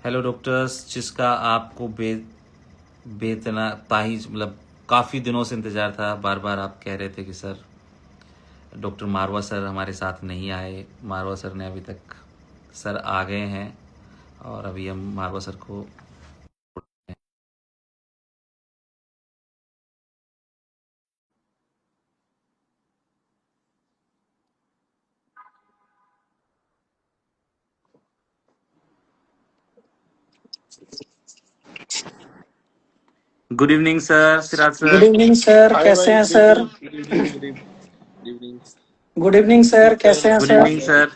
Hello doctors, जिसका आपको बेतना ताही मतलब काफ़ी दिनों से इंतज़ार था। बार बार आप कह रहे थे कि सर डॉक्टर मारवा सर हमारे साथ नहीं आए। मारवा सर ने अभी तक सर आ गए हैं और अभी हम मारवा सर को good evening sir, Siraj good sir. Evening sir, कैसे हैं सर? गुड इवनिंग सर, कैसे हैं good sir? Evening sir.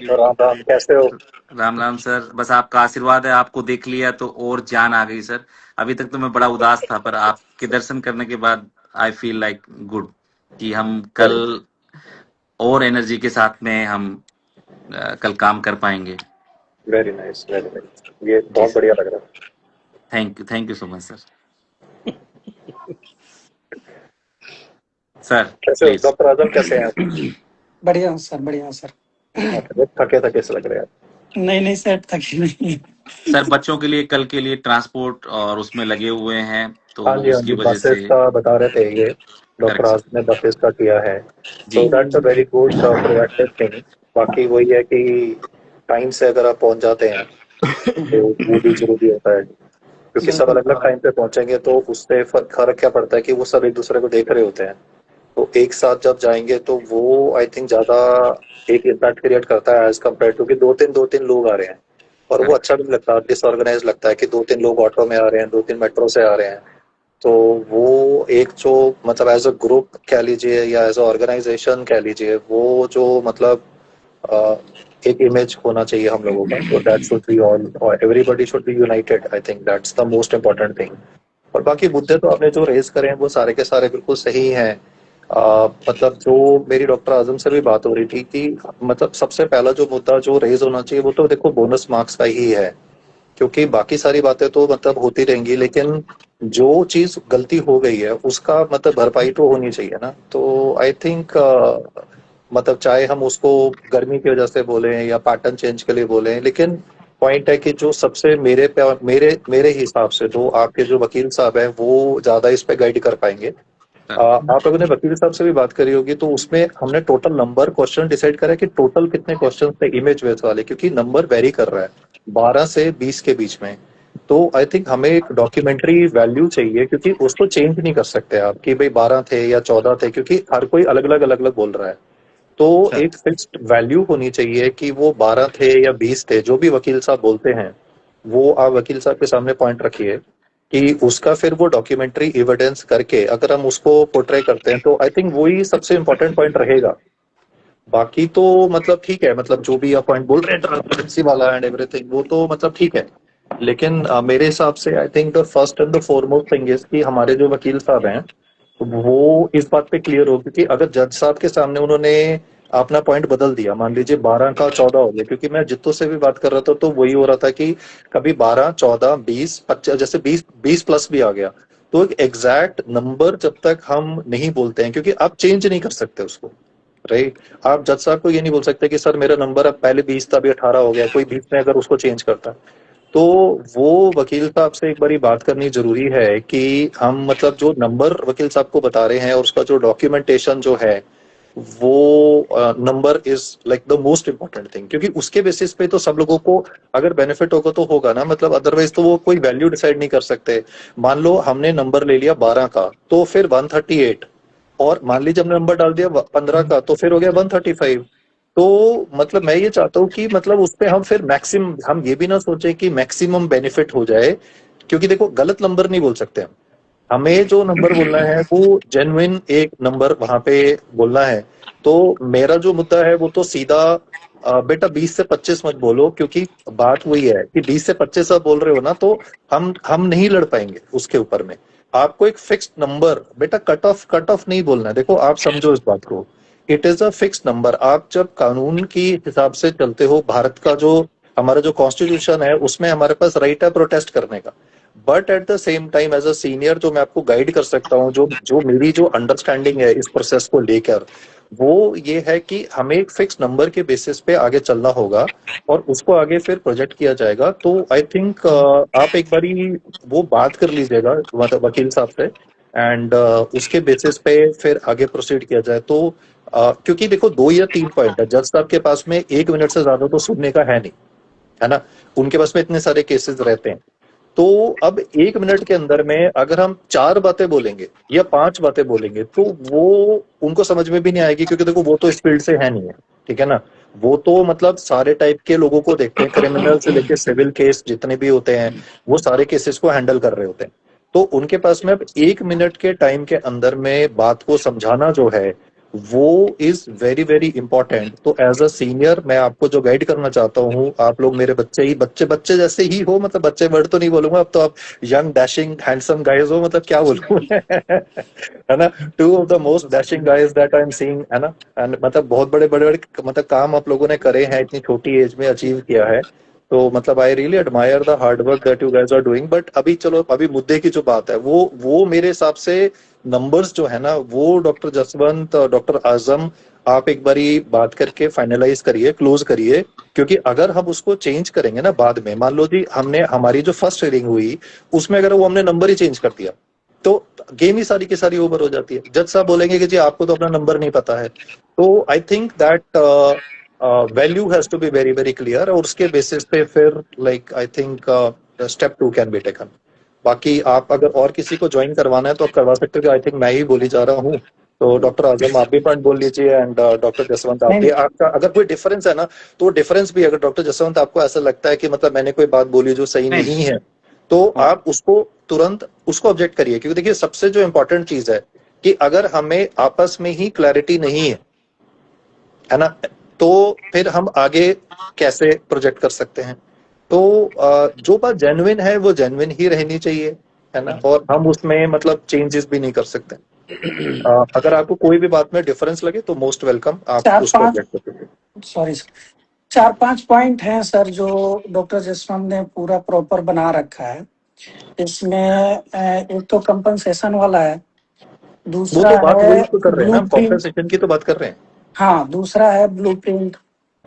Ram Ram, कैसे हो? राम राम सर, बस आपका आशीर्वाद है। आपको देख लिया तो और जान आ गई सर। अभी तक तो मैं बड़ा उदास था, पर आपके दर्शन करने के बाद आई फील लाइक गुड कि हम कल वेरी और एनर्जी के साथ में हम कल काम कर पाएंगे। Very nice, very nice. ये जी बहुत सर, बढ़िया लग रहा thank you so much sir. Sir है। कैसे हो प्लीज। डॉक्टर आजम, कैसे हैं आप? बढ़िया हूँ सर, बढ़िया हूँ सर। थके थके से लग रहे हैं नहीं नहीं सर, थकी नहीं। सर बच्चों के लिए कल के लिए ट्रांसपोर्ट और उसमें लगे हुए हैं, तो आप। हाँ जी, हाँ उसकी जी, वजह बसेस से। का बता रहे थे ये। Doctor correct sir. आजम ने बसेस का किया है, जी तो that's a very good proactive thing. बाकी वही है कि टाइम से अगर आप पहुंच जाते हैं तो वो भी जरूरी होता है, क्योंकि सब बिल्कुल। अलग अलग टाइम पे पहुंचेंगे तो उससे फर्क क्या पड़ता है कि वो सब एक दूसरे को देख रहे होते हैं। तो एक साथ जब जाएंगे तो वो आई थिंक ज्यादा एक इम्पैक्ट क्रिएट करता है एज कम्पेयर टू कि दो तीन लोग आ रहे हैं। और वो करेक्ट। अच्छा भी नहीं लगता, डिसऑर्गेनाइज लगता है कि दो तीन लोग ऑटो में आ रहे हैं, दो तीन मेट्रो से आ रहे हैं। तो वो एक जो मतलब एज अ ग्रुप कह लीजिए या एज अ ऑर्गेनाइजेशन कह लीजिए, वो जो मतलब अ, एक इमेज होना चाहिए हम लोगों का, तो दैट शुड बी ऑल, और everybody should be united. I think that's the most important thing. और बाकी मुद्दे तो आपने जो रेज करे हैं वो सारे के सारे बिल्कुल सही हैं। मतलब जो मेरी डॉक्टर आजम से भी बात हो रही थी कि मतलब सबसे पहला जो मुद्दा जो रेज होना चाहिए वो तो देखो बोनस मार्क्स का ही है, क्योंकि बाकी सारी बातें तो मतलब होती रहेंगी, लेकिन जो चीज गलती हो गई है उसका मतलब भरपाई तो होनी चाहिए ना। तो आई थिंक मतलब चाहे हम उसको गर्मी की वजह से बोलें या पैटर्न चेंज के लिए बोलें, लेकिन पॉइंट है कि जो सबसे मेरे मेरे हिसाब से तो आपके जो वकील साहब हैं वो ज्यादा इस पे गाइड कर पाएंगे। सर आप लोगों ने वकील साहब से भी बात करी होगी, तो उसमें हमने टोटल नंबर क्वेश्चन डिसाइड करा कि टोटल कितने क्वेश्चन थे इमेज बेस वाले, क्योंकि नंबर वेरी कर रहा है 12 से 20 के बीच में। तो आई थिंक हमें एक डॉक्यूमेंट्री वैल्यू चाहिए, क्योंकि उसको चेंज नहीं कर सकते आप कि भाई 12 थे या 14 थे, क्योंकि हर कोई अलग अलग बोल रहा है। तो सर एक फिक्स्ड वैल्यू होनी चाहिए कि वो 12 थे या 20 थे, जो भी वकील साहब बोलते हैं वो आप वकील साहब के सामने पॉइंट रखिए कि उसका फिर वो डॉक्यूमेंट्री एविडेंस करके अगर हम उसको पोर्ट्रे करते हैं तो आई थिंक वही सबसे इंपॉर्टेंट पॉइंट रहेगा। बाकी तो मतलब ठीक है, मतलब जो भी आप पॉइंट बोल रहे हैं ट्रांसपेरेंसी वाला एंड एवरीथिंग, वो तो मतलब ठीक है। लेकिन मेरे हिसाब से I think the first and the foremost thing is कि हमारे जो वकील साहब हैं वो इस बात पे क्लियर हो, क्योंकि अगर जज साहब के सामने उन्होंने अपना पॉइंट बदल दिया, मान लीजिए 12 का 14 हो गया, क्योंकि मैं जित्तों से भी बात कर रहा था तो वही हो रहा था कि कभी 12 14 20 25, जैसे 20 प्लस भी आ गया। तो एक एग्जैक्ट नंबर जब तक हम नहीं बोलते हैं, क्योंकि आप चेंज नहीं कर सकते उसको, राइट। आप जज साहब को ये नहीं बोल सकते कि सर मेरा नंबर अब पहले 20 था अभी 18 हो गया, कोई बीच में अगर उसको चेंज करता है। तो वो वकील साहब से एक बारी बात करनी जरूरी है कि हम मतलब जो नंबर वकील साहब को बता रहे हैं और उसका जो डॉक्यूमेंटेशन जो है वो number is like the most important thing, क्योंकि उसके बेसिस पे तो सब लोगों को अगर बेनिफिट होगा तो होगा ना, मतलब अदरवाइज तो वो कोई वैल्यू डिसाइड नहीं कर सकते। मान लो हमने नंबर ले लिया 12 का तो फिर 138, और मान लीजिए हमने नंबर डाल दिया 15 का तो फिर हो गया 135। तो मतलब मैं ये चाहता हूँ कि मतलब उस पे हम फिर मैक्सिमम, हम ये भी ना सोचे कि मैक्सिमम बेनिफिट हो जाए, क्योंकि देखो गलत नंबर नहीं बोल सकते हम। हमें जो नंबर बोलना है वो जेन्युइन एक नंबर वहां पे बोलना है। तो मेरा जो मुद्दा है वो तो सीधा बेटा 20 से 25 मत बोलो, क्योंकि बात वही है कि 20 से 25 आप बोल रहे हो ना, तो हम नहीं लड़ पाएंगे उसके ऊपर में। आपको एक फिक्स्ड नंबर, बेटा कट ऑफ नहीं बोलना है, देखो आप समझो इस बात को। It is a fixed number. आप जब कानून की हिसाब से चलते हो, भारत का जो हमारा जो कॉन्स्टिट्यूशन है उसमें हमारे पास राइट है प्रोटेस्ट करने का। But at the same time as a senior जो मैं आपको गाइड कर सकता हूँ, जो जो मेरी जो अंडरस्टैंडिंग है इस प्रोसेस को लेकर, वो ये है कि हमें एक फिक्स नंबर के बेसिस पे आगे चलना होगा और उसको आगे फिर प्रोजेक्ट किया जाएगा। तो आई थिंक आप एक बारी वो बात कर लीजिएगा मतलब वकील साहब से, एंड उसके बेसिस पे फिर आगे प्रोसीड किया जाए। तो क्योंकि देखो 2 या 3 पॉइंट है, जज साहब के पास में 1 मिनट से ज्यादा तो सुनने का है नहीं, है ना। उनके पास में इतने सारे केसेस रहते हैं। तो अब 1 मिनट के अंदर में अगर हम 4 बातें बोलेंगे या 5 बातें बोलेंगे तो वो उनको समझ में भी नहीं आएगी, क्योंकि देखो वो तो इस फील्ड से है नहीं है, ठीक है ना। वो तो मतलब सारे टाइप के लोगों को देखते हैं, क्रिमिनल से लेके सिविल केस जितने भी होते हैं वो सारे केसेस को हैंडल कर रहे होते हैं। तो उनके पास में अब 1 मिनट के टाइम के अंदर में बात को समझाना जो है वो इज वेरी वेरी इंपॉर्टेंट। तो एज अ सीनियर मैं आपको जो गाइड करना चाहता हूँ, आप लोग मेरे बच्चे ही बच्चे बच्चे जैसे ही हो, मतलब बच्चे वर्ड तो नहीं बोलूंगा, अब तो आप यंग डैशिंग हैंडसम गाइज हो, मतलब क्या बोलूं मैं है ना। 2 of the most dashing guys that I am seeing, है ना। एंड मतलब बहुत बड़े बड़े बड़े मतलब काम आप लोगों ने करे हैं, इतनी छोटी एज में अचीव किया है। तो मतलब I really admire the hard work that you guys are doing. But अभी चलो, अभी मुद्दे की जो बात है वो मेरे हिसाब से नंबर्स जो है ना, वो डॉक्टर जसवंत और डॉक्टर आजम आप एक बारी बात करके फाइनलाइज करिए, क्लोज करिए। क्योंकि अगर हम उसको चेंज करेंगे ना बाद में, मान लो जी हमने हमारी जो फर्स्ट हियरिंग हुई उसमें अगर वो हमने नंबर ही चेंज कर दिया तो गेम ही सारी की सारी ओवर हो जाती है। जज साहब बोलेंगे कि जी आपको तो अपना नंबर नहीं पता है। तो I think that value has to be very very clear, और उसके बेसिस पे फिर like I think step 2 can be taken. बाकी आप अगर और किसी को ज्वाइन करवाना है तो आप करवा सकते हो, आई थिंक मैं ही बोली जा रहा हूँ। तो डॉक्टर आजम आप भी पॉइंट बोल लीजिए, एंड डॉक्टर जसवंत आप नहीं भी, आपका अगर कोई डिफरेंस है ना तो डिफरेंस भी, अगर डॉक्टर जसवंत आपको ऐसा लगता है कि मतलब मैंने कोई बात बोली जो सही नहीं नहीं है तो आप उसको तुरंत उसको ऑब्जेक्ट करिए। क्योंकि देखिए सबसे जो इंपॉर्टेंट चीज है कि अगर हमें आपस में ही क्लैरिटी नहीं है ना, तो फिर हम आगे कैसे प्रोजेक्ट कर सकते हैं। तो जो बात जेन्युइन है वो जेन्युइन ही रहनी चाहिए, है ना। और हम उसमें मतलब चेंजेस भी नहीं कर सकते। अगर आपको कोई भी बात में डिफरेंस लगे तो मोस्ट वेलकम, आप चार उसको पांच ऑब्जेक्ट कर सकते सॉरी सर, 4-5 पॉइंट हैं सर जो डॉक्टर जसवंत ने पूरा प्रॉपर बना रखा है। इसमें एक तो कंपनसेशन वाला है, वो दूसरा तो बात है वही तो कर रहे हैं ना, हम ब्लूप्रिंट। कॉम्पेंसेशन की तो बात कर रहे हैं। हाँ, दूसरा है ब्लूप्रिंट।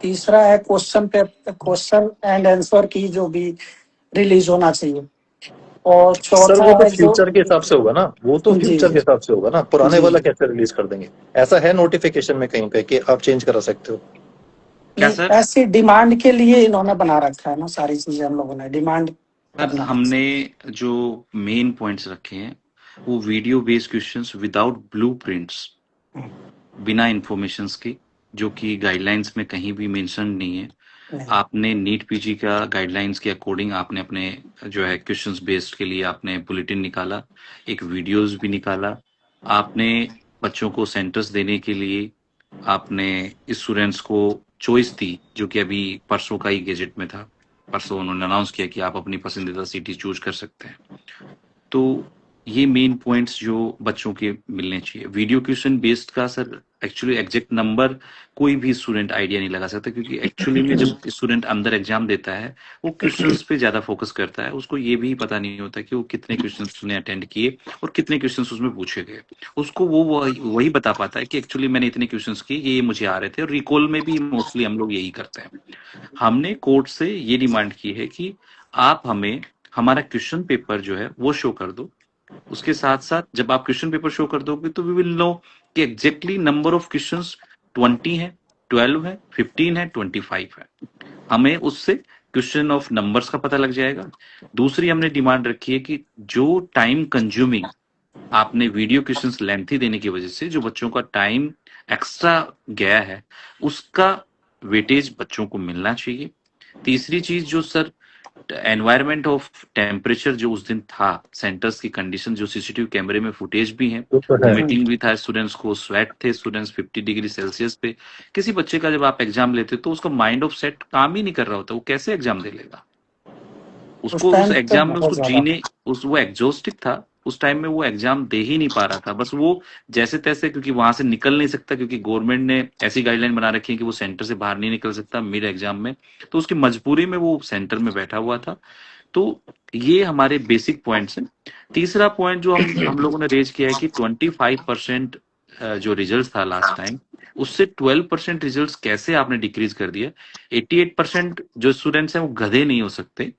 तीसरा है क्वेश्चन एंड आंसर की जो भी रिलीज होना चाहिए। और सर चौथा वो तो है जो फ्यूचर के हिसाब से होगा ना, वो तो जी फ्यूचर के हिसाब से होगा ना, पुराने जी वाला कैसे रिलीज कर देंगे। ऐसा है नोटिफिकेशन में कहीं पे कि आप चेंज करा सकते हो। क्या नहीं, सर? ऐसी डिमांड के लिए इन्होंने बना रखा है ना, सारी चीजें हम लोगों ने डिमांड सर करना है। हमने जो मेन पॉइंट्स रखे हैं वो video based questions without blueprints, बिना इंफॉर्मेशंस के, जो कि गाइडलाइंस में कहीं भी मेंशन नहीं है। नहीं, आपने नीट पीजी का गाइडलाइंस के अकॉर्डिंग आपने अपने जो है क्वेश्चंस बेस्ड के लिए आपने बुलेटिन निकाला, एक वीडियोस भी निकाला। आपने बच्चों को सेंटर्स देने के लिए आपने स्टूडेंट्स को चॉइस दी, जो कि अभी परसों का ही गेजेट में था। परसों उन्होंने अनाउंस किया कि आप अपनी पसंदीदा सिटी चूज कर सकते हैं। तो ये मेन पॉइंट्स जो बच्चों के मिलने चाहिए। वीडियो क्वेश्चन बेस्ड का सर एक्चुअली एग्जैक्ट नंबर कोई भी स्टूडेंट आइडिया नहीं लगा सकता, क्योंकि एक्चुअली में जब स्टूडेंट अंदर एग्जाम देता है वो क्वेश्चंस पे ज्यादा फोकस करता है, उसको ये भी पता नहीं होता कि वो कितने क्वेश्चंस उसने अटेंड किए और कितने क्वेश्चंस उसमें पूछे गए। उसको वो वही बता पाता है कि एक्चुअली मैंने इतने क्वेश्चंस किए, ये मुझे आ रहे थे। और रिकॉल में भी मोस्टली हम लोग यही करते हैं। हमने कोर्ट से ये डिमांड की है कि आप हमें हमारा क्वेश्चन पेपर जो है वो शो कर दो। उसके साथ साथ जब आप क्वेश्चन पेपर शो कर दोगे तो वी विल नो कि एग्जैक्टली नंबर ऑफ क्वेश्चंस 20 है, 12 है, 15 है, 25 है। हमें उससे क्वेश्चन ऑफ नंबर्स का पता लग जाएगा। दूसरी हमने डिमांड रखी है कि जो टाइम कंज्यूमिंग आपने वीडियो क्वेश्चंस लेंथी देने की वजह से जो बच्चों का टाइम एक्स्ट्रा गया है, उसका वेटेज बच्चों को मिलना चाहिए। तीसरी चीज जो सर, एनवायरमेंट ऑफ टेम्परेचर जो उस दिन था, सेंटर्स की कंडीशन जो सीसीटीवी कैमरे में फुटेज भी है, वो तो है। वोमिटिंग भी था स्टूडेंट्स को, स्वेट थे स्टूडेंट्स 50 डिग्री सेल्सियस पे। किसी बच्चे का जब आप एग्जाम लेते तो उसका माइंड ऑफ सेट काम ही नहीं कर रहा होता, वो कैसे एग्जाम दे लेगा। उस उसको उस टाइम तो एग्जाम में बहुत उसको ज्यादा। जीने उस वो एग्जॉस्टिक था उस टाइम में, वो एग्जाम दे ही नहीं पा रहा था। बस वो जैसे तैसे, क्योंकि वहां से निकल नहीं सकता, क्योंकि गवर्नमेंट ने ऐसी गाइडलाइन बना रखी है कि वो सेंटर से बाहर नहीं निकल सकता मिड एग्जाम में, तो उसकी मजबूरी में वो सेंटर में बैठा हुआ था। तो ये हमारे बेसिक पॉइंट्स हैं। तीसरा पॉइंट जो हम लोगों ने रेज किया है कि 25% जो रिजल्ट था लास्ट टाइम, उससे 12% रिजल्ट्स कैसे आपने डिक्रीज कर दिया? 88% जो स्टूडेंट्स हैं वो गधे नहीं हो सकते।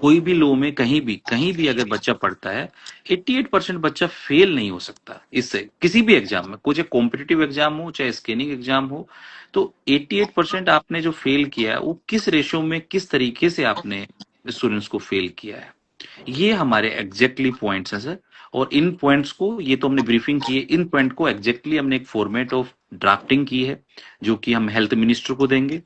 कोई भी लो में कहीं भी अगर बच्चा पढ़ता है 88% बच्चा फेल नहीं हो सकता इससे किसी भी एग्जाम में, चाहे कॉम्पिटिटिव एग्जाम हो चाहे स्कैनिंग एग्जाम हो। तो 88% आपने जो फेल किया है वो किस रेशो में, किस तरीके से आपने स्टूडेंट्स को फेल किया है, ये हमारे एग्जैक्टली पॉइंट्स हैं सर। और इन पॉइंट्स को, ये तो हमने ब्रीफिंग की है, इन पॉइंट को एग्जैक्टली हमने एक फॉर्मेट ऑफ ड्राफ्टिंग की है जो कि हम हेल्थ मिनिस्टर को देंगे,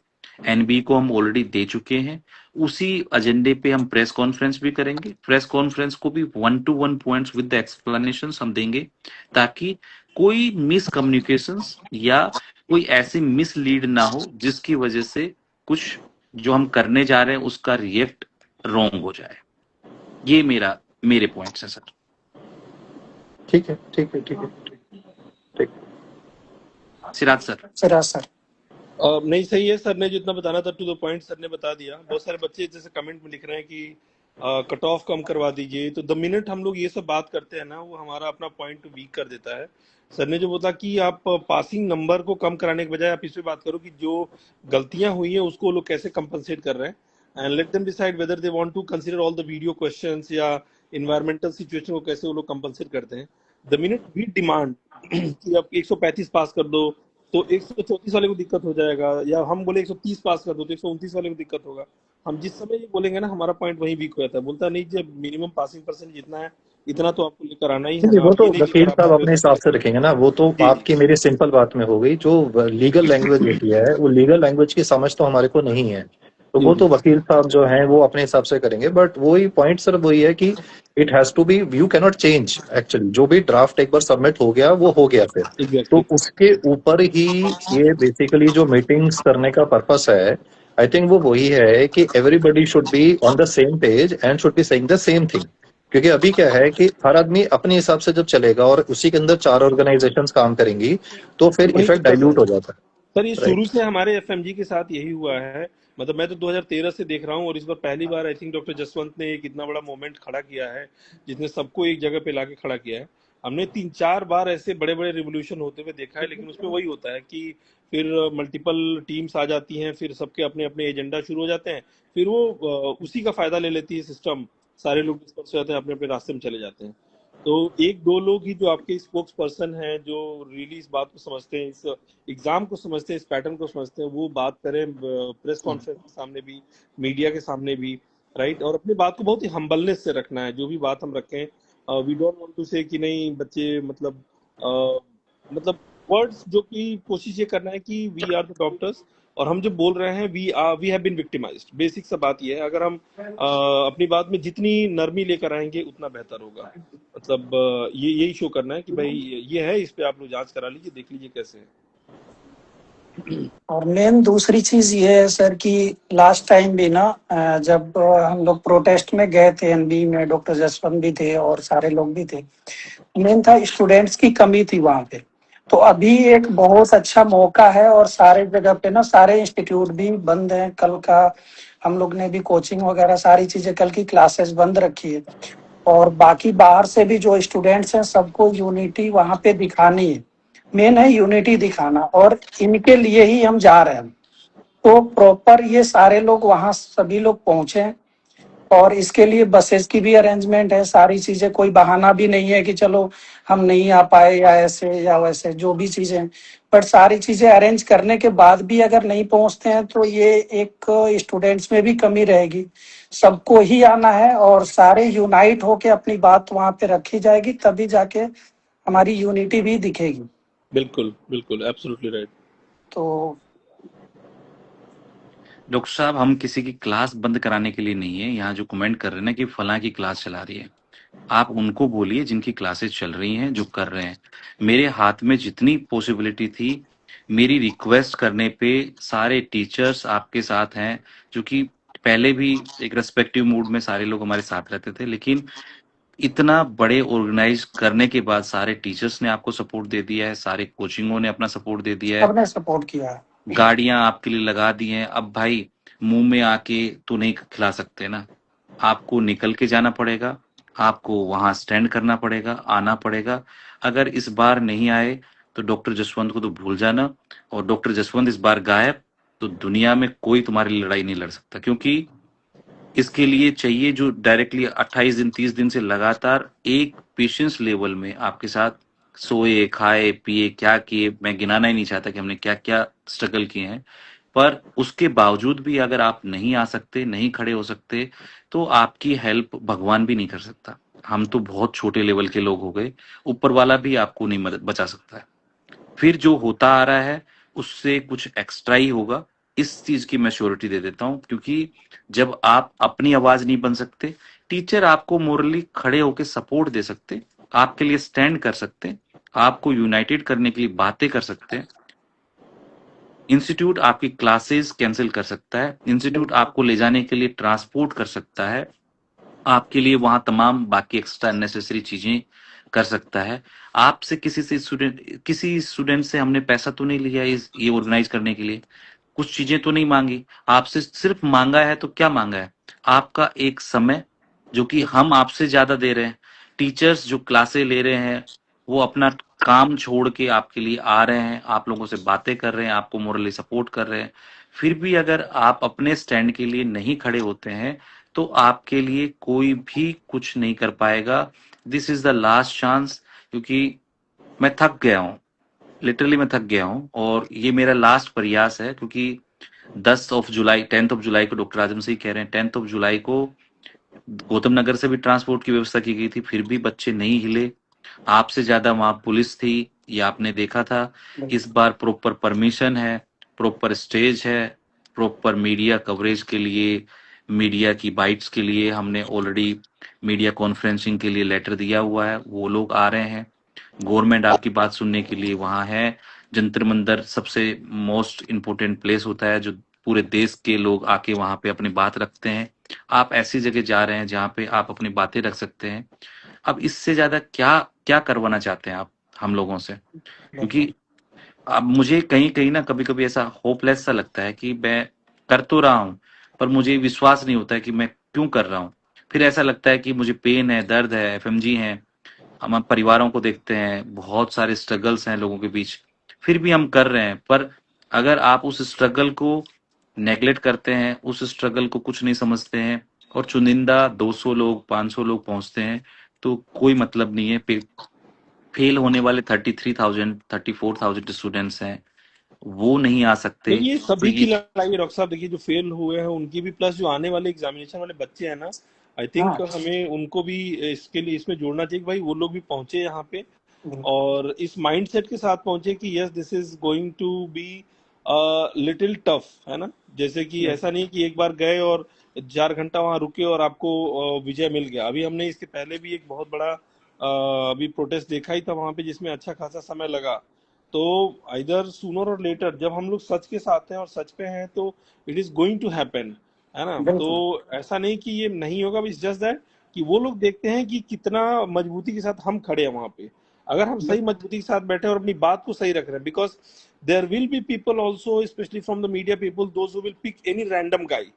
एनबी को हम ऑलरेडी दे चुके हैं। उसी एजेंडे पे हम प्रेस कॉन्फ्रेंस भी करेंगे, प्रेस कॉन्फ्रेंस को भी 1-to-1 points with the explanation हम देंगे ताकि कोई मिसकम्युनिकेशंस या कोई ऐसी मिसलीड ना हो जिसकी वजह से कुछ जो हम करने जा रहे हैं उसका रिएक्ट रॉन्ग हो जाए। ये मेरे पॉइंट्स हैं सर। ठीक है, ठीक है, ठीक है, ठीक। सिराज सर। सिराज सर। नहीं, सही है, सर ने जितना बताना था टू द पॉइंट सर ने बता दिया। बहुत सारे बच्चे जैसे कमेंट में लिख रहे हैं कि कट ऑफ कम करवा दीजिए, तो द मिनट हम लोग ये सब बात करते हैं ना, वो हमारा अपना पॉइंट वीक कर देता है। सर ने जो बोला कि आप पासिंग नंबर को कम कराने के बजाय आप इस पे बात करो कि जो गलतियां हुई हैं उसको वो लोग कैसे कंपनसेट कर रहे हैं, and let them decide whether they want to consider all the video questions या इन्वायरमेंटल सिचुएशन को कैसे वो लोग कंपनसेट करते हैं। द मिनट वी डिमांड कि आप 135 पास कर दो तो 134 वाले को दिक्कत हो जाएगा, या हम बोले 130 पास कर दो तो 129 वाले को दिक्कत होगा। हम जिस समय ये बोलेंगे ना, हमारा पॉइंट वहीं वीक हो जाता है। बोलता नहीं, जब मिनिमम पासिंग परसेंट जितना है इतना तो आपको लेकर आना ही है नहीं, ना, वो आप तो ये नहीं वकील लेकर आ साहब पा रहे अपने हो हिसाब तो से रखेंगे ना, वो तो जी आपकी मेरी सिंपल बात में हो गई। जो लीगल लैंग्वेज होती है वो लीगल लैंग्वेज की समझ तो हमारे को नहीं है, तो वो तो वकील साहब जो हैं वो अपने हिसाब से करेंगे। बट वही पॉइंट सर वही है कि it has to be, you can not change actually. जो भी ड्राफ्ट एक बार सबमिट हो गया वो हो गया फिर, तो एग्जैक्टली। उसके ऊपर ही ये बेसिकली जो मीटिंग्स करने का पर्पस है, आई थिंक वो वही है कि everybody should be on the same page and should be saying the same thing. क्योंकि अभी क्या है कि हर आदमी अपने हिसाब से जब चलेगा और उसी के अंदर 4 ऑर्गेनाइजेशंस काम करेंगी तो फिर वही इफेक्ट दिक्कत है डाइल्यूट हो जाता सर, ये है, राइट? शुरू से हमारे एफएमजी के साथ यही हुआ है। मतलब मैं तो 2013 से देख रहा हूँ, और इस बार पहली बार आई थिंक डॉक्टर जसवंत ने एक इतना बड़ा मोमेंट खड़ा किया है जिसने सबको एक जगह पे लाके खड़ा किया है। हमने 3-4 बार ऐसे बड़े बड़े रिवोल्यूशन होते हुए देखा है, लेकिन उसमें वही होता है कि फिर मल्टीपल टीम्स आ जाती हैं, फिर सबके अपने अपने एजेंडा शुरू हो जाते हैं, फिर वो उसी का फायदा ले लेती है सिस्टम, सारे लोग डिस्पर्स हो जाते हैं, अपने अपने रास्ते में चले जाते हैं। तो एक दो लोग ही जो आपके स्पोक्स पर्सन हैं, जो रियली इस बात को समझते हैं, इस एग्जाम को समझते हैं, इस पैटर्न को समझते हैं, वो बात करें प्रेस कॉन्फ्रेंस के सामने भी, मीडिया के सामने भी, राइट। और अपनी बात को बहुत ही हम्बलनेस से रखना है, जो भी बात हम रखें। वी डोंट वांट टू से कि नहीं बच्चे, मतलब वर्ड्स जो कि कोशिश ये करना है कि वी आर द डॉक्टर्स, और हम जो बोल रहे हैं we have been victimised. Basic सा बात ये है, अगर हम अपनी बात में जितनी नरमी लेकर आएंगे उतना बेहतर होगा। मतलब ये यही शो करना है कि भाई ये है, इस पे आप लोग जांच करा लीजिए, देख लीजिए कैसे है। और मेन दूसरी चीज ये है सर कि लास्ट टाइम भी ना जब हम लोग प्रोटेस्ट में गए थे एनबी में, डॉक्टर जसवंत भी थे और सारे लोग भी थे, मेन था स्टूडेंट्स की कमी थी वहां पे। तो अभी एक बहुत अच्छा मौका है और सारे जगह पे ना सारे इंस्टीट्यूट भी बंद हैं। कल का हम लोग ने भी कोचिंग वगैरह सारी चीजें, कल की क्लासेस बंद रखी है। और बाकी बाहर से भी जो स्टूडेंट्स हैं सबको यूनिटी वहां पे दिखानी है। मेन है यूनिटी दिखाना, और इनके लिए ही हम जा रहे हैं। तो प्रॉपर ये सारे लोग वहां सभी लोग पहुंचे हैं, और इसके लिए बसेस की भी अरेंजमेंट है, सारी चीजें, कोई बहाना भी नहीं है कि चलो हम नहीं आ पाए या ऐसे या वैसे, जो भी चीजें। बट सारी चीजें अरेंज करने के बाद भी अगर नहीं पहुंचते हैं तो ये एक स्टूडेंट्स में भी कमी रहेगी। सबको ही आना है और सारे यूनाइट होके अपनी बात वहां पे रखी जाएगी, तभी जाके हमारी यूनिटी भी दिखेगी। बिल्कुल बिल्कुल, एब्सोल्युटली राइट। तो डॉक्टर साहब, हम किसी की क्लास बंद कराने के लिए नहीं है। यहाँ जो कमेंट कर रहे हैं ना कि फलां की क्लास चला रही है, आप उनको बोलिए जिनकी क्लासेस चल रही हैं, जो कर रहे हैं। मेरे हाथ में जितनी पॉसिबिलिटी थी, मेरी रिक्वेस्ट करने पे सारे टीचर्स आपके साथ हैं, जो कि पहले भी एक रेस्पेक्टिव मूड में सारे लोग हमारे साथ रहते थे, लेकिन इतना बड़े ऑर्गेनाइज करने के बाद सारे टीचर्स ने आपको सपोर्ट दे दिया है, सारे कोचिंगों ने अपना सपोर्ट दे दिया है, सबने सपोर्ट किया है। गाड़ियां आपके लिए लगा दी हैं। अब भाई मुंह में आके तो नहीं खिला सकते ना, आपको निकल के जाना पड़ेगा, आपको वहां स्टैंड करना पड़ेगा, आना पड़ेगा। अगर इस बार नहीं आए तो डॉक्टर जसवंत को तो भूल जाना, और डॉक्टर जसवंत इस बार गायब तो दुनिया में कोई तुम्हारी लड़ाई नहीं लड़ सकता, क्योंकि इसके लिए चाहिए जो डायरेक्टली 28 दिन 30 दिन से लगातार एक पेशेंस लेवल में आपके साथ सोए खाए पिए क्या किए, मैं गिनाना ही नहीं चाहता कि हमने क्या क्या स्ट्रगल किए हैं, पर उसके बावजूद भी अगर आप नहीं आ सकते, नहीं खड़े हो सकते, तो आपकी हेल्प भगवान भी नहीं कर सकता। हम तो बहुत छोटे लेवल के लोग हो गए, ऊपर वाला भी आपको नहीं मदद बचा सकता है। फिर जो होता आ रहा है उससे कुछ एक्स्ट्रा ही होगा, इस चीज की मैं श्योरिटी दे देता हूं, क्योंकि जब आप अपनी आवाज नहीं बन सकते, टीचर आपको मोरली खड़े होकर सपोर्ट दे सकते, आपके लिए स्टैंड कर सकते, आपको यूनाइटेड करने के लिए बातें कर सकते हैं। इंस्टीट्यूट आपकी क्लासेस कैंसिल कर सकता है, इंस्टीट्यूट आपको ले जाने के लिए ट्रांसपोर्ट कर सकता है, आपके लिए वहां तमाम बाकी एक्स्ट्रा नेसेसरी चीजें कर सकता है। आपसे किसी स्टूडेंट से हमने पैसा तो नहीं लिया ये ऑर्गेनाइज करने के लिए, कुछ चीजें तो नहीं मांगी आपसे, सिर्फ मांगा है तो क्या मांगा है, आपका एक समय जो कि हम आपसे ज्यादा दे रहे हैं। टीचर्स जो क्लासे ले रहे हैं वो अपना काम छोड़ के आपके लिए आ रहे हैं, आप लोगों से बातें कर रहे हैं, आपको मोरली सपोर्ट कर रहे हैं। फिर भी अगर आप अपने स्टैंड के लिए नहीं खड़े होते हैं तो आपके लिए कोई भी कुछ नहीं कर पाएगा। This is the last chance, क्योंकि मैं थक गया हूं, लिटरली मैं थक गया हूं, और ये मेरा लास्ट प्रयास है, क्योंकि 10 जुलाई को डॉक्टर आजम से ही कह रहे हैं, 10 जुलाई को गौतम नगर से भी ट्रांसपोर्ट की व्यवस्था की गई थी, फिर भी बच्चे नहीं हिले। आपसे ज्यादा वहां पुलिस थी, ये आपने देखा था। इस बार प्रॉपर परमिशन है, प्रॉपर स्टेज है, प्रॉपर मीडिया कवरेज के लिए, मीडिया की बाइट्स के लिए हमने ऑलरेडी मीडिया कॉन्फ्रेंसिंग के लिए लेटर दिया हुआ है, वो लोग आ रहे हैं। गवर्नमेंट आपकी बात सुनने के लिए वहां है। जंतर मंतर सबसे मोस्ट इम्पोर्टेंट प्लेस होता है, जो पूरे देश के लोग आके वहां पे अपनी बात रखते हैं। आप ऐसी जगह जा रहे हैं जहां पे आप अपनी बातें रख सकते हैं। अब इससे ज्यादा क्या क्या करवाना चाहते हैं आप हम लोगों से, क्योंकि अब मुझे कहीं कहीं ना कभी कभी ऐसा होपलेस सा लगता है कि मैं कर तो रहा हूं, पर मुझे विश्वास नहीं होता है कि मैं क्यों कर रहा हूं। फिर ऐसा लगता है कि मुझे पेन है, दर्द है, एफएमजी है, हम परिवारों को देखते हैं, बहुत सारे स्ट्रगल्स हैं लोगों के बीच, फिर भी हम कर रहे हैं। पर अगर आप उस स्ट्रगल को नेगलेक्ट करते हैं, उस स्ट्रगल को कुछ नहीं समझते हैं, और चुनिंदा 200 लोग 500 लोग पहुंचते हैं, तो कोई मतलब नहीं है। फेल होने वाले 33,000 34,000 स्टूडेंट्स हैं, वो नहीं आ सकते। देखिए तो सभी की ये लड़ाई है डॉक्टर साहब, देखिए जो फेल हुए हैं उनकी भी, प्लस जो आने वाले एग्जामिनेशन वाले बच्चे हैं ना, आई हाँ थिंक हमें उनको भी इसके लिए इसमें जोड़ना चाहिए कि भाई वो लोग भी पहुंचे यहाँ पे, बिल्कुल और इस माइंडसेट के साथ पहुंचे कि yes this is going to be little tough, है ना। जैसे कि ऐसा नहीं कि एक बार गए और 4 घंटा वहां रुके और आपको विजय मिल गया। अभी हमने इसके पहले भी एक बहुत बड़ा अभी प्रोटेस्ट देखा ही था वहां पे, जिसमें अच्छा खासा समय लगा। तो आइदर सूनर और लेटर जब हम लोग सच के साथ हैं और सच पे हैं तो it is going to happen, है ना। तो बिल्कुल ऐसा नहीं कि ये नहीं होगा, इट्स जस्ट दैट कि वो लोग देखते हैं कि कितना मजबूती के साथ हम खड़े हैं वहां पे। अगर हम सही मजबूती के साथ बैठे और अपनी बात को सही रख रहे हैं, because there will be people also specially from the media people those who will pick any random guy,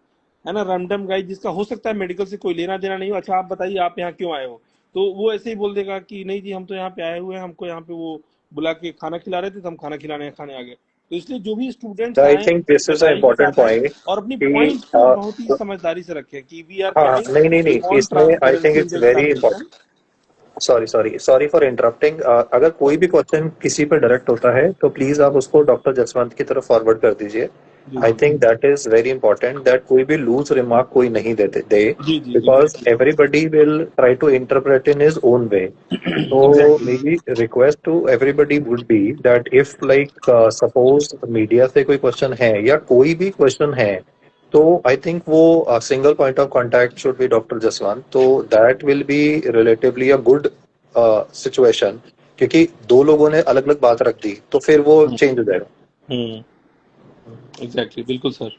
है ना, रैंडम गाई जिसका हो सकता है मेडिकल से कोई लेना देना नहीं हो। अच्छा आप बताइए आप यहाँ क्यों आए हो, तो वो ऐसे ही बोल देगा कि नहीं जी हम तो यहाँ पे आए हुए हैं, हमको यहाँ पे वो बुला के खाना खिला रहे थे तो हम खाना खाने आ गए। तो इसलिए जो भी स्टूडेंट्स आई आए थिंक दिस इज अ सच्चाई के इम्पोर्टेंट साथ आए पॉइंट और अपनी कि पॉइंट को बहुत ही समझदारी से रखें कि वी आर हाँ कमिंग, नहीं नहीं वी नहीं, वांट इसमें I think transparency in its the very examination. Important. Sorry for interrupting. अगर कोई भी क्वेश्चन किसी पे डायरेक्ट होता है तो प्लीज आप उसको डॉक्टर जसवंत की तरफ फॉरवर्ड कर दीजिए। जी आई जी think that is very important, that कोई भी लूज रिमार्क कोई नहीं देते दे, जी जी जी बिकॉज बिल्कुल everybody will try to interpret in his own way. So exactly. maybe request to everybody would be that if like suppose media से कोई क्वेश्चन है या कोई भी क्वेश्चन है, तो आई थिंक वो single point of contact should be doctor Jaswant, तो that will be relatively a good situation, क्योंकि दो लोगों ने अलग अलग बात रख दी तो फिर वो चेंज हो जाएगा। एग्जैक्टली बिल्कुल सर।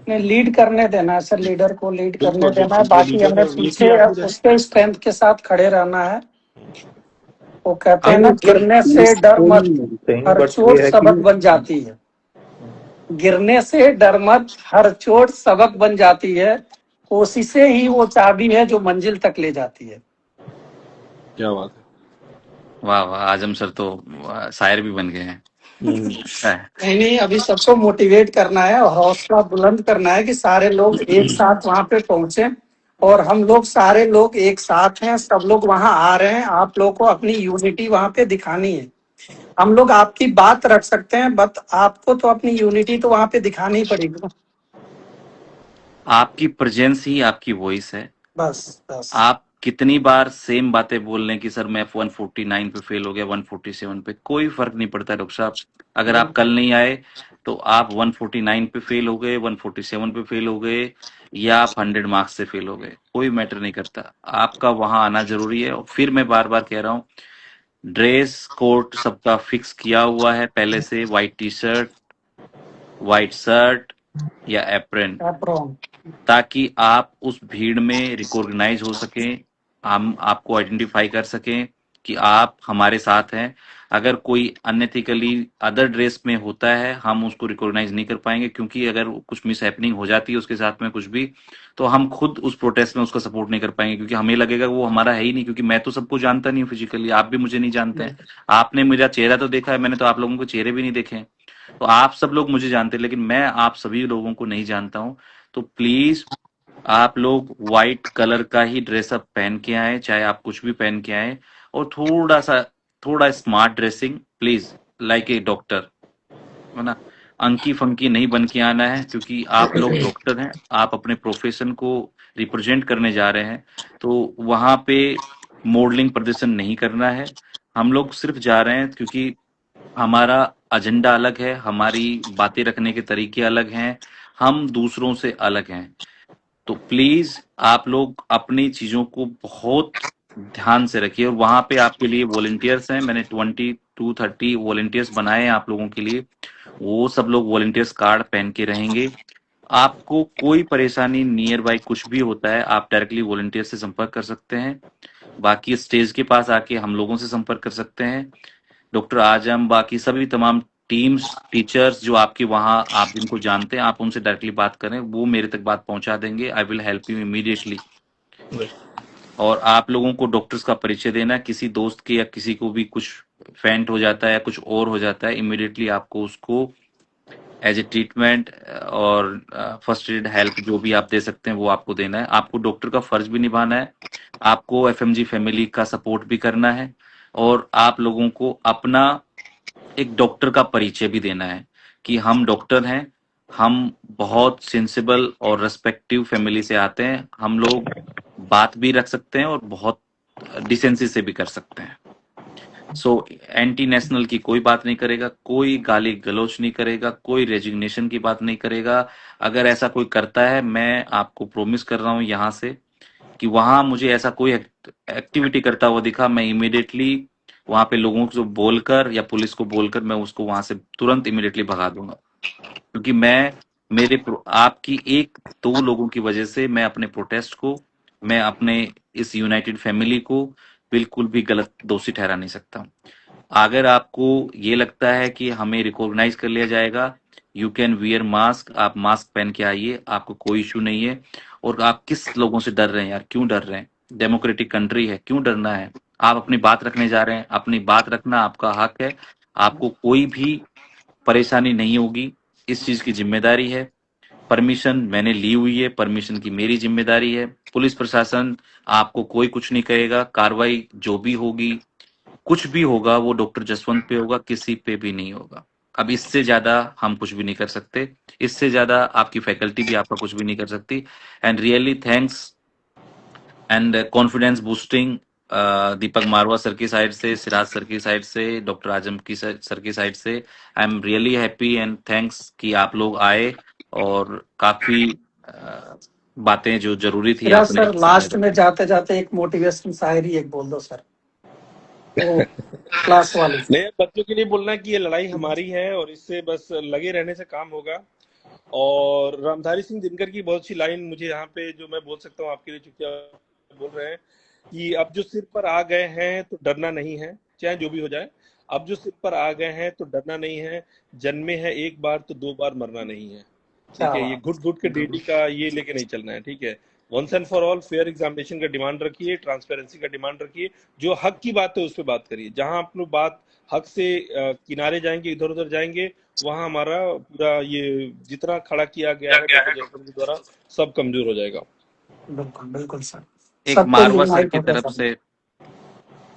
ने लीड करने देना है सर, लीडर को लीड करने बिल्कुल देना है, बिल्कुल, जो बाकी लीडर हमें है वही पीछे आगे रहे। उसके स्ट्रेंथ के साथ खड़े रहना है। वो कहते हैं आई ना, वुड गिरने से डर मत, थिंग, हर बट चोट ये है सबक कि बन जाती है। गिरने से डर मत, हर चोट सबक बन जाती है। कोशिशें ही वो चाबी है जो मंजिल तक ले जाती है। क्या बात है। वाह वाह, आजम सर तो शायर भी बन गए हैं। है। नहीं नहीं, अभी सबको मोटिवेट करना है और हौसला बुलंद करना है कि सारे लोग एक साथ वहां पे पहुंचे, और हम लोग सारे लोग एक साथ हैं, सब लोग वहां आ रहे हैं। आप लोग को अपनी यूनिटी वहां पे दिखानी है। हम लोग आपकी बात रख सकते हैं, बट आपको तो अपनी यूनिटी तो वहां पे दिखानी ही पड़ेगी ना। आपकी प्रेजेंस ही आपकी वॉइस है। बस बस। आप कितनी बार सेम बातें बोल लें कि सर मैं 149 पे फेल हो गया, 147 पे, कोई फर्क नहीं पड़ता डॉक्टर साहब। अगर आप कल नहीं आए तो आप 149 पे फेल हो गए, 147 पे फेल हो गए, या आप 100 मार्क्स से फेल हो गए, कोई मैटर नहीं करता। आपका वहां आना जरूरी है। और फिर मैं बार बार कह रहा हूँ, ड्रेस कोड सबका फिक्स किया हुआ है पहले से, white T shirt, white shirt या एप्रन, अप्रोन। ताकि आप उस भीड़ में रिकॉग्नाइज हो सकें, हम आपको आइडेंटिफाई कर सकें कि आप हमारे साथ हैं। अगर कोई अनएथिकली अदर ड्रेस में होता है, हम उसको रिकॉग्नाइज नहीं कर पाएंगे, क्योंकि अगर कुछ मिस हैपनिंग हो जाती है उसके साथ में कुछ भी, तो हम खुद उस प्रोटेस्ट में उसका सपोर्ट नहीं कर पाएंगे, क्योंकि हमें लगेगा वो हमारा है ही नहीं। क्योंकि मैं तो सबको जानता नहीं हूँ फिजिकली, आप भी मुझे नहीं जानते हैं। आपने मेरा चेहरा तो देखा है, मैंने तो आप लोगों के चेहरे भी नहीं देखे हैं। तो आप सब लोग मुझे जानते हैं, लेकिन मैं आप सभी लोगों को नहीं जानता हूँ। तो प्लीज आप लोग व्हाइट कलर का ही ड्रेसअप पहन के आए, चाहे आप कुछ भी पहन के आए। और थोड़ा smart dressing please, like a doctor, है ना। अंकी फंकी नहीं बन के आना है, क्योंकि आप लोग डॉक्टर हैं, आप अपने प्रोफेशन को रिप्रेजेंट करने जा रहे हैं। तो वहां पे मॉडलिंग प्रदर्शन नहीं करना है। हम लोग सिर्फ जा रहे हैं क्योंकि हमारा एजेंडा अलग है, हमारी बातें रखने के तरीके अलग हैं, हम दूसरों से अलग हैं। तो प्लीज आप लोग अपनी चीजों को बहुत ध्यान से रखिए। और वहां पे आपके लिए वॉलंटियर्स हैं, मैंने 20 to 30 वॉलंटियर्स बनाए हैं आप लोगों के लिए। वो सब लोग वॉलंटियर्स कार्ड पहन के रहेंगे। आपको कोई परेशानी नियर बाय कुछ भी होता है, आप डायरेक्टली वॉलंटियर से संपर्क कर सकते हैं। बाकी स्टेज के पास आके हम लोगों से संपर्क कर सकते हैं। डॉक्टर आजम, बाकी सभी तमाम टीम्स, टीचर्स जो आपके वहां, आप जिनको जानते हैं, आप उनसे डायरेक्टली बात करें, वो मेरे तक बात पहुंचा देंगे। I will help you immediately. और आप लोगों को डॉक्टर्स का परिचय देना, किसी दोस्त के या किसी को भी कुछ फेंट हो जाता है या कुछ और हो जाता है, इमीडिएटली आपको उसको एज ए ट्रीटमेंट और फर्स्ट एड हेल्प जो भी आप दे सकते हैं वो आपको देना है। आपको डॉक्टर का फर्ज भी निभाना है, आपको एफएमजी फैमिली का सपोर्ट भी करना है, और आप लोगों को अपना एक डॉक्टर का परिचय भी देना है कि हम डॉक्टर हैं, हम बहुत सेंसिबल और रेस्पेक्टिव फैमिली से आते हैं, हम लोग बात भी रख सकते हैं और बहुत डिसेंसी से भी कर सकते हैं। सो एंटी नेशनल की कोई बात नहीं करेगा, कोई गाली गलौज नहीं करेगा, कोई रेजिग्नेशन की बात नहीं करेगा। अगर ऐसा कोई करता है, मैं आपको प्रोमिस कर रहा हूं यहां से कि वहां मुझे ऐसा कोई एक्टिविटी करता हुआ दिखा, मैं इमीडिएटली वहां पे लोगों को बोलकर या पुलिस को बोलकर मैं उसको वहां से तुरंत इमीडिएटली भगा दूंगा। क्योंकि मैं आपकी एक दो लोगों की वजह से मैं अपने प्रोटेस्ट को, मैं अपने इस यूनाइटेड फैमिली को बिल्कुल भी गलत दोषी ठहरा नहीं सकता। अगर आपको ये लगता है कि हमें रिकॉग्नाइज कर लिया जाएगा, यू कैन वियर मास्क, आप मास्क पहन के आइए, आपको कोई इश्यू नहीं है। और आप किस लोगों से डर रहे हैं यार, क्यों डर रहे हैं? डेमोक्रेटिक कंट्री है, क्यों डरना है? आप अपनी बात रखने जा रहे हैं, अपनी बात रखना आपका हक है। आपको कोई भी परेशानी नहीं होगी, इस चीज की जिम्मेदारी है। परमिशन मैंने ली हुई है, परमिशन की मेरी जिम्मेदारी है। पुलिस प्रशासन आपको कोई कुछ नहीं कहेगा, कार्रवाई जो भी होगी, कुछ भी होगा, वो डॉक्टर जसवंत पे होगा, किसी पे भी नहीं होगा। अब इससे ज्यादा हम कुछ भी नहीं कर सकते, इससे ज्यादा आपकी फैकल्टी भी आपका कुछ भी नहीं कर सकती। And really thanks and confidence boosting Deepak Marwa sir की साइड से, सिराज सर की साइड से, डॉक्टर आजम की सर की साइड से। I am really happy and thanks कि आप लोग आए और काफी बातें जो जरूरी थी मेरा आपने सर सामने लास्ट में रखी। जाते जाते एक मोटिवेशन शायरी एक बोल दो सर, वो क्लास वाली। नहीं, बच्चों के लिए बोलना कि ये लड़ाई हमारी है और इससे बस लगे रहने से काम होगा। और रामधारी सिंह दिनकर की बहुत सी लाइन मुझे यहाँ पे जो मैं बोल सकता हूँ आपके लिए, चूंकि आप बोल रहे हैं कि अब जो सिर पर आ गए हैं तो डरना नहीं है, चाहे जो भी हो जाए। अब जो सिर पर आ गए हैं तो डरना नहीं है, जन्मे हैं एक बार तो दो बार मरना नहीं है। क्या ठीक है, ये बात। घुट घुट के डेली का ये लेके नहीं चलना है, ठीक है। Once and for all fair examination का डिमांड रखिए, ट्रांसपेरेंसी का डिमांड रखिए, जो हक की बात है उस पर बात करिए। जहां आप लोग बात हक से किनारे जाएंगे, इधर उधर जाएंगे, वहां हमारा पूरा ये जितना खड़ा किया गया है डॉक्टर जसवंत के द्वारा सब कमजोर हो जाएगा। बिल्कुल बिल्कुल सर, एक सबको मारवा सर यूनाइट की होकर तरफ करना। से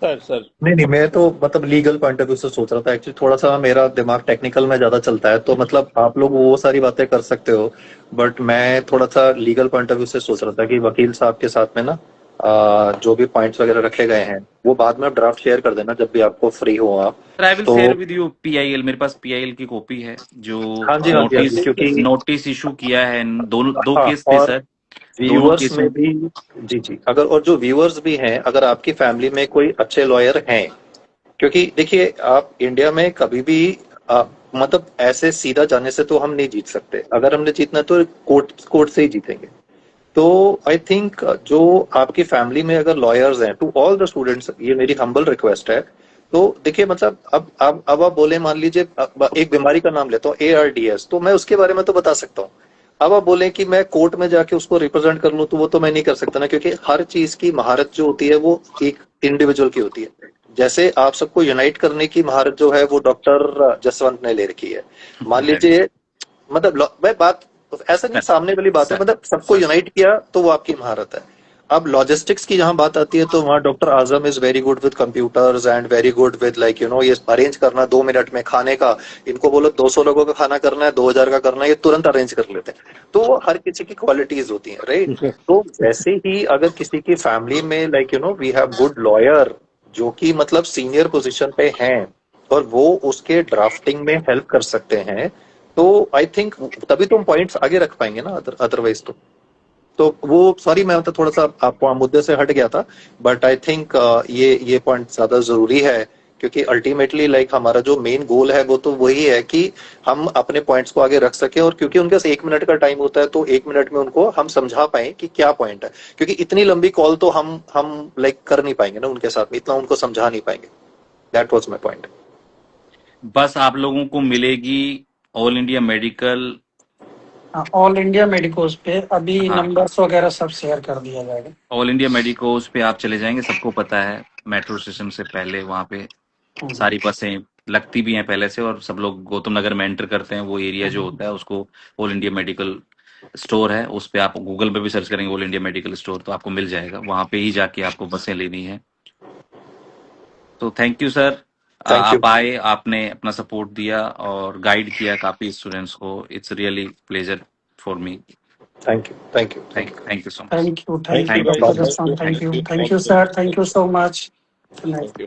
सर नहीं, मैं तो मतलब लीगल पॉइंट ऑफ व्यू से सोच रहा था एक्चुअली। थोड़ा सा मेरा दिमाग टेक्निकल में ज्यादा चलता है, तो मतलब आप लोग वो सारी बातें कर सकते हो, बट मैं थोड़ा सा लीगल पॉइंट ऑफ व्यू से सोच रहा था कि वकील साहब के साथ में ना जो भी पॉइंट्स वगैरह रखे गए हैं वो बाद में आप ड्राफ्ट शेयर कर देना जब भी आपको फ्री हो आप। आई विल तो शेयर विद यू पीआईएल, मेरे पास पीआईएल की कॉपी है जो हाँ जी, हाँ जी, हाँ जी, नोटिस क्योंकि नोटिस इशू किया है। दोनों दो हाँ, केस थे और सर, दोनों व्यूअर्स केस में में। भी, जी जी, अगर और जो व्यूअर्स भी हैं, अगर आपकी फैमिली में कोई अच्छे लॉयर हैं, क्योंकि देखिए आप इंडिया में कभी भी मतलब ऐसे सीधा जाने से तो हम नहीं जीत सकते। अगर हमने जीतना तो कोर्ट कोर्ट से ही जीतेंगे। तो आई थिंक जो आपकी फैमिली में अगर लॉयर्स हैं, टू ऑल द स्टूडेंट्स ये मेरी हम्बल रिक्वेस्ट है। तो देखिए मतलब अब आप बोले, मान लीजिए एक बीमारी का नाम लेता हूँ ARDS, तो मैं उसके बारे में तो बता सकता हूँ। अब आप बोले कि मैं कोर्ट में जाके उसको रिप्रेजेंट कर लूं, तो वो तो मैं नहीं कर सकता ना, क्योंकि हर चीज की महारत जो होती है वो एक इंडिविजुअल की होती है। जैसे आप सबको यूनाइट करने की महारत जो है वो डॉक्टर जसवंत ने ले रखी है। मान लीजिए मतलब मैं बात ऐसा नहीं, सर सामने वाली बात है, सर मतलब सबको यूनाइट किया तो वो आपकी महारत है। अब लॉजिस्टिक्स की जहां बात आती है तो वहां doctor Azam is very good with computers and very good with like ये अरेंज करना 2 मिनट में खाने का। इनको बोलो 200 लोगों का खाना करना है, 2000 का करना है, ये तुरंत अरेंज कर लेते हैं। तो हर किसी की क्वालिटीज होती हैं, राइट। तो वैसे ही अगर किसी की फैमिली में like we have good lawyer जो कि मतलब सीनियर पोजीशन पे हैं और वो उसके ड्राफ्टिंग में हेल्प कर सकते हैं, तो आई थिंक तभी तुम पॉइंट्स आगे रख पाएंगे ना, अदरवाइज तो वो सॉरी मैं मतलब थोड़ा सा आपको मुद्दे से हट गया था। बट आई थिंक ये पॉइंट ज्यादा जरूरी है, क्योंकि अल्टीमेटली लाइक हमारा जो मेन गोल है वो तो वही है कि हम अपने पॉइंट्स को आगे रख सके, और क्योंकि उनके पास 1 मिनट का टाइम होता है तो 1 मिनट में उनको हम समझा पाए कि क्या पॉइंट है, क्योंकि इतनी लंबी कॉल तो हम लाइक कर नहीं पाएंगे ना उनके साथ में, इतना उनको समझा नहीं पाएंगे। That was my point. बस आप लोगों को मिलेगी all India medical. All India medicos पे अभी हाँ, नंबर्स वगैरह सब शेयर कर दिया जाएगा। ऑल इंडिया मेडिकोज पे आप चले जाएंगे, सबको पता है। मेट्रो स्टेशन से पहले वहां पे हम्म, सारी बसें लगती भी हैं पहले से, और सब लोग गौतम नगर में एंटर करते हैं। वो एरिया जो हम्म। होता है उसको ऑल इंडिया मेडिकल स्टोर है, उस पे आप गूगल पे भी सर्च करेंगे ऑल इंडिया मेडिकल स्टोर तो आपको मिल जाएगा। वहां पे ही जाके आपको बसें लेनी है। तो thank you sir, thank you, आप आए, आपने अपना सपोर्ट दिया और गाइड किया काफी स्टूडेंट्स को। It's really pleasure for me. Thank you, thank you, thank you. Thank you so much. Thank you thank you thank doctor you. Guys, Jaswant, thank thank you, you thank you, sir, thank you so much. Thank you.